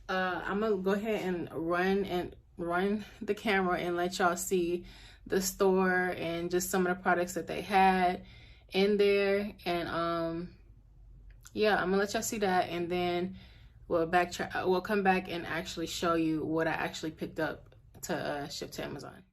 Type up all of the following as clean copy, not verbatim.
I'm gonna go ahead and run the camera and let y'all see the store and just some of the products that they had in there. And yeah, I'm gonna let y'all see that, and then we'll come back and actually show you what I actually picked up to ship to Amazon.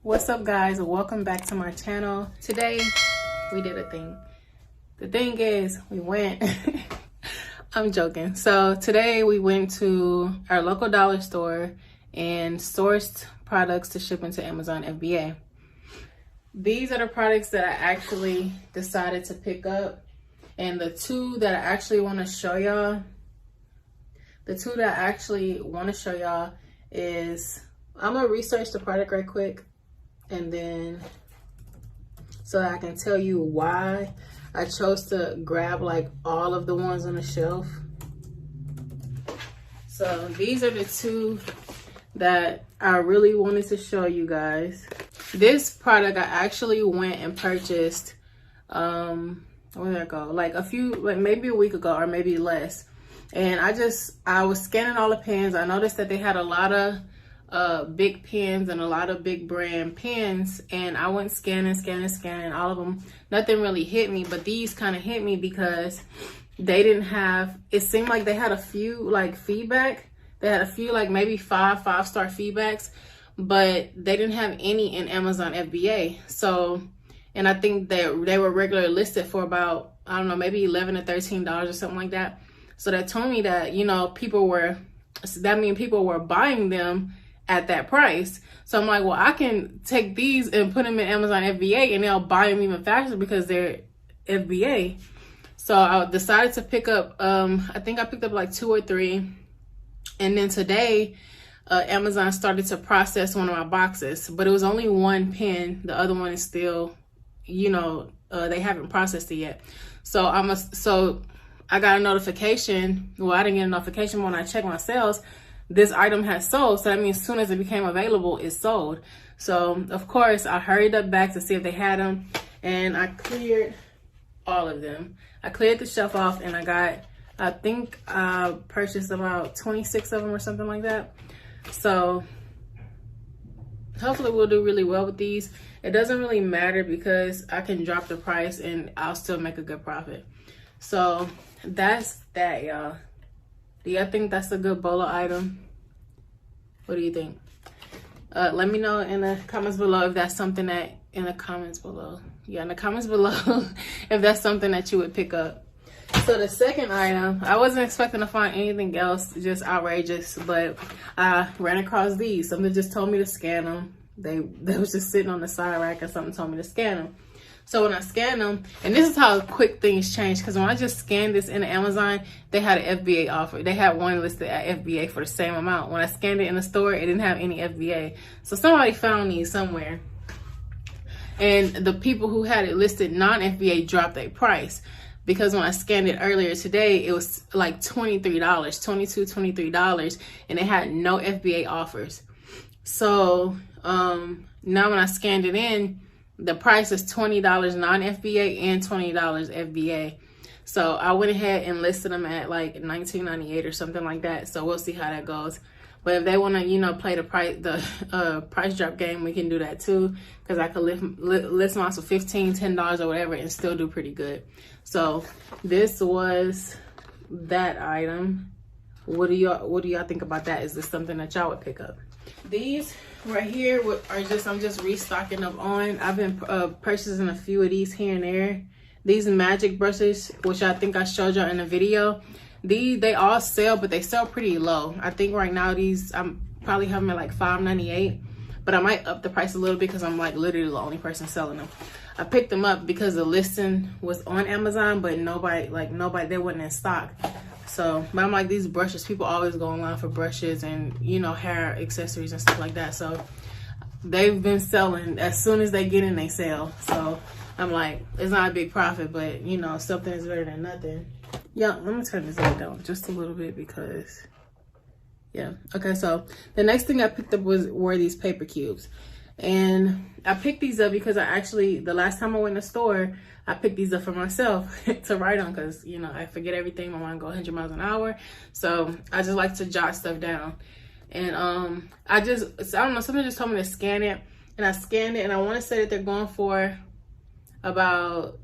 What's up, guys? Welcome back to my channel. Today we did a thing. The thing is, we went I'm joking. So today we went to our local dollar store and sourced products to ship into Amazon FBA. These are the products that I actually decided to pick up, and the two that I actually want to show y'all is, I'm gonna research the product right quick, and then so I can tell you why I chose to grab like all of the ones on the shelf. So these are the two that I really wanted to show you guys. This product I actually went and purchased, where did I go? Like maybe a week ago or maybe less. And I was scanning all the pens. I noticed that they had a lot of big pens and a lot of big brand pens, and I went scanning all of them. Nothing really hit me, but these kind of hit me because they didn't have, it seemed like they had a few like feedback. They had a few like maybe five-star feedbacks, but they didn't have any in Amazon FBA. So, and I think that they were regularly listed for about, I don't know, maybe $11 to $13 or something like that. So that told me that, you know, people were buying them at that price. So I'm like, well, I can take these and put them in Amazon FBA and they'll buy them even faster because they're FBA. So I decided to pick up, I think I picked up like 2 or 3. And then today, Amazon started to process one of my boxes, but it was only one pen. The other one is still, you know, they haven't processed it yet. So I got a notification. Well, I didn't get a notification when I checked my sales. This item has sold. So that means as soon as it became available, it sold. So of course I hurried up back to see if they had them, and I cleared all of them. I cleared the shelf off, and I think I purchased about 26 of them or something like that. So hopefully we'll do really well with these. it doesn't really matter because I can drop the price and I'll still make a good profit. So that's that, y'all. Do y'all think that's a good BOLO item? What do you think? Let me know in the comments below if that's something that, in the comments below if that's something that you would pick up. So the second item, I wasn't expecting to find anything else just outrageous, but I ran across these. Something just told me to scan them. They was just sitting on the side rack and something told me to scan them. So when I scanned them, and this is how quick things change, because when I just scanned this in Amazon, they had an FBA offer. They had one listed at FBA for the same amount. When I scanned it in the store, it didn't have any FBA. So somebody found these somewhere. And the people who had it listed non-FBA dropped their price. Because when I scanned it earlier today, it was like $23, $22, $23, and it had no FBA offers. So now when I scanned it in, the price is $20 non-FBA and $20 FBA. So I went ahead and listed them at like $19.98 or something like that. So we'll see how that goes. But if they want to, you know, play the price drop game, we can do that too. Because I could list them out for $15, $10 or whatever and still do pretty good. So this was that item. What do y'all think about that? Is this something that y'all would pick up? These right here are I'm just restocking up on. I've been purchasing a few of these here and there. These magic brushes, which I think I showed y'all in the video, they all sell, but they sell pretty low. I think right now I'm probably having them at like $5.98, but I might up the price a little bit because I'm like literally the only person selling them. I picked them up because the listing was on Amazon, but nobody, they wasn't in stock. So, but I'm like, these brushes, people always go online for brushes and, you know, hair accessories and stuff like that. So they've been selling. As soon as they get in, they sell. So I'm like, it's not a big profit, but, you know, something is better than nothing. Yeah, let me turn this light down just a little bit because, yeah. Okay, so the next thing I picked up were these paper cubes. And I picked these up because the last time I went in the store, I picked these up for myself to write on because, you know, I forget everything. My mind go 100 miles an hour. So I just like to jot stuff down. And I don't know, somebody just told me to scan it. And I scanned it, and I want to say that they're going for about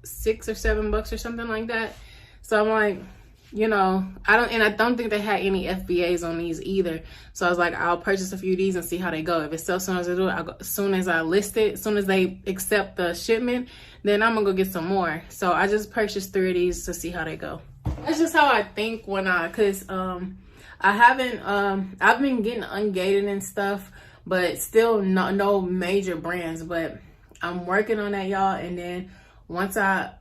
$6 or $7 or something like that. So I'm like, you know, I don't think they had any FBAs on these either. So I was like, I'll purchase a few of these and see how they go. If it's as soon as I do it, as soon as I list it, as soon as they accept the shipment, then I'm gonna go get some more. So I just purchased 3 of these to see how they go. That's just how I think cause I've been getting ungated and stuff, but still no major brands. But I'm working on that, y'all. And then once I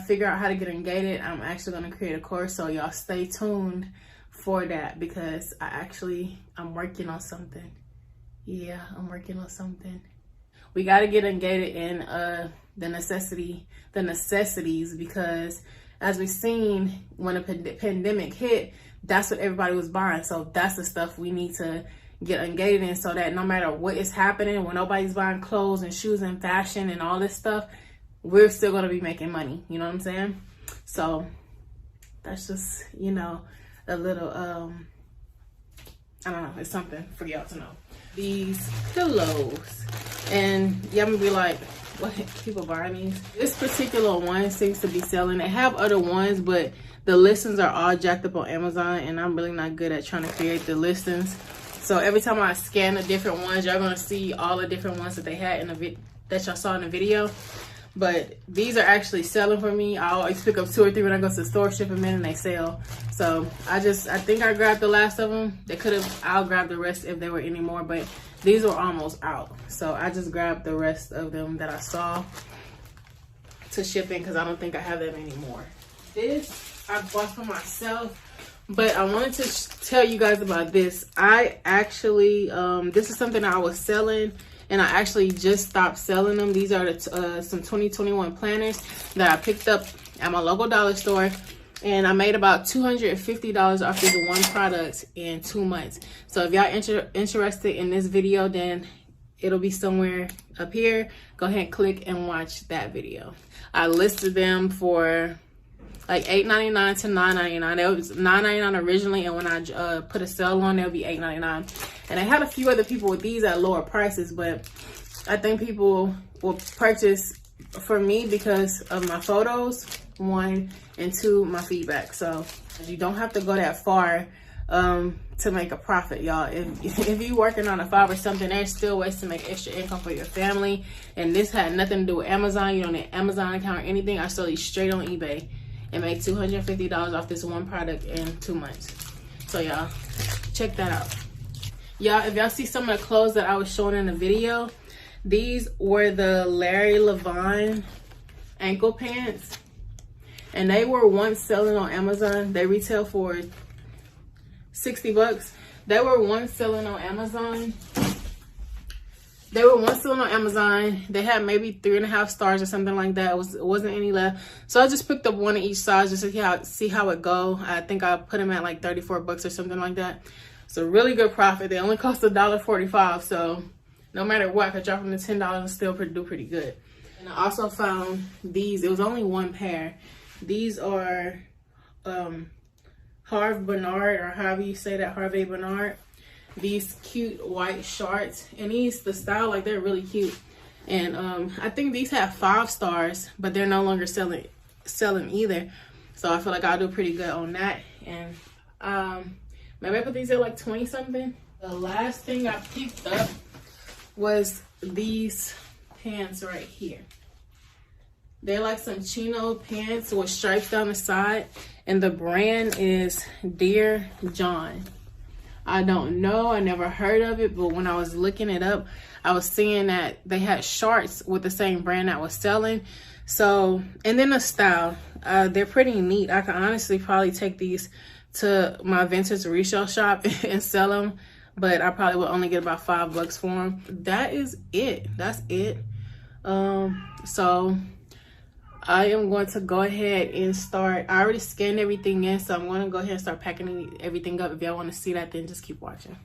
figure out how to get ungated, I'm actually going to create a course. So y'all stay tuned for that because I'm working on something. Yeah, I'm working on something. We got to get ungated in the necessities because as we've seen when the pandemic hit, that's what everybody was buying. So that's the stuff we need to get ungated in so that no matter what is happening, when nobody's buying clothes and shoes and fashion and all this stuff, we're still going to be making money. You know what I'm saying? So that's just, you know, a little, I don't know, it's something for y'all to know. These pillows. And y'all gonna be like, what, people buying these? This particular one seems to be selling. They have other ones, but the listings are all jacked up on Amazon, and I'm really not good at trying to create the listings. So every time I scan the different ones, y'all gonna see all the different ones that they had in the that y'all saw in the video. But these are actually selling for me. I always pick up 2 or 3 when I go to the store, ship them in, and they sell. So I think I grabbed the last of them. I'll grab the rest if there were any more, but these were almost out. So I just grabbed the rest of them that I saw to ship in because I don't think I have them anymore. This I bought for myself, but I wanted to tell you guys about this. I actually, this is something I was selling, and I actually just stopped selling them. These are some 2021 planners that I picked up at my local dollar store, and I made about $250 off this one product in 2 months. So if y'all interested in this video, then it'll be somewhere up here. Go ahead and click and watch that video. I listed them for like $8.99 to $9.99. It was $9.99 originally, and when I put a sale on, they'll be $8.99. And I had a few other people with these at lower prices, but I think people will purchase for me because of my photos, 1, and 2, my feedback. So you don't have to go that far to make a profit, y'all. If you're working on a 5 or something, there's still ways to make extra income for your family. And this had nothing to do with Amazon. You don't need an Amazon account or anything. I sold these straight on eBay and made $250 off this one product in 2 months. So y'all, check that out. Y'all, if y'all see some of the clothes that I was showing in the video, these were the Larry Levon ankle pants. And they were once selling on Amazon. They retail for 60 bucks. They were once selling on Amazon. They had maybe 3.5 stars or something like that. It wasn't any left. So I just picked up one of each size just to see how it go. I think I put them at like 34 bucks or something like that. It's a really good profit. They only cost $1.45. So no matter what, I could drop them to $10 and still do pretty good. And I also found these. It was only one pair. These are Harve Bernard, or however you say that, Harvey Bernard. These cute white shorts, and the style, like, they're really cute. And I think these have 5 stars, but they're no longer selling either. So I feel like I'll do pretty good on that. And maybe I put these at like 20 something. The last thing I picked up was these pants right here. They're like some chino pants with stripes down the side, and the brand is Dear John. I don't know, I never heard of it, but when I was looking it up, I was seeing that they had shorts with the same brand that was selling. So, and then the style, they're pretty neat. I can honestly probably take these to my vintage resale shop and sell them, but I probably would only get about $5 for them. That is it. That's it. So I am going to go ahead and start. I already scanned everything in, so I'm going to go ahead and start packing everything up. If y'all want to see that, then just keep watching.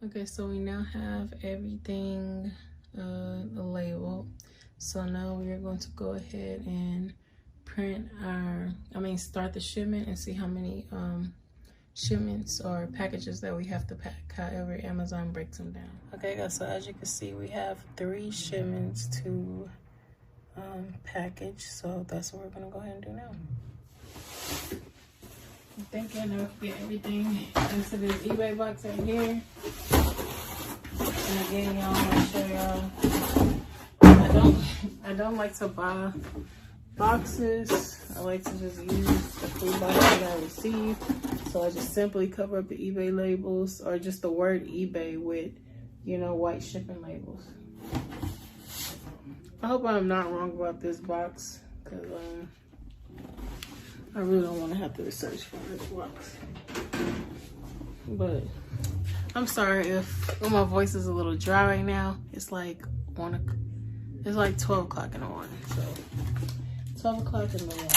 Okay, so we now have everything labeled. So now we are going to go ahead and start the shipment and see how many shipments or packages that we have to pack, however Amazon breaks them down. Okay guys, so as you can see, we have 3 shipments to package, so that's what we're gonna go ahead and do now. I'm thinking I'll get everything into this eBay box right here. And again, y'all, I'm gonna show y'all, I don't like to buy boxes. I like to just use the free boxes I receive. So I just simply cover up the eBay labels, or just the word eBay with, you know, white shipping labels. I hope I'm not wrong about this box, because I really don't want to have to research for this box. But I'm sorry if my voice is a little dry right now. It's like 12 o'clock in the morning, so 12 o'clock in the morning.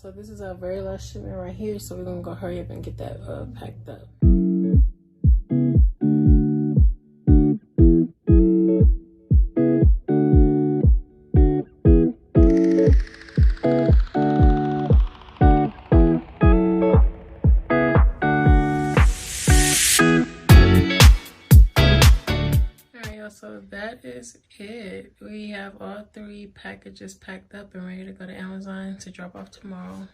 So this is our very last shipment right here. So we're gonna go hurry up and get that packed up. So that is it. We have all 3 packages packed up and ready to go to Amazon to drop off tomorrow.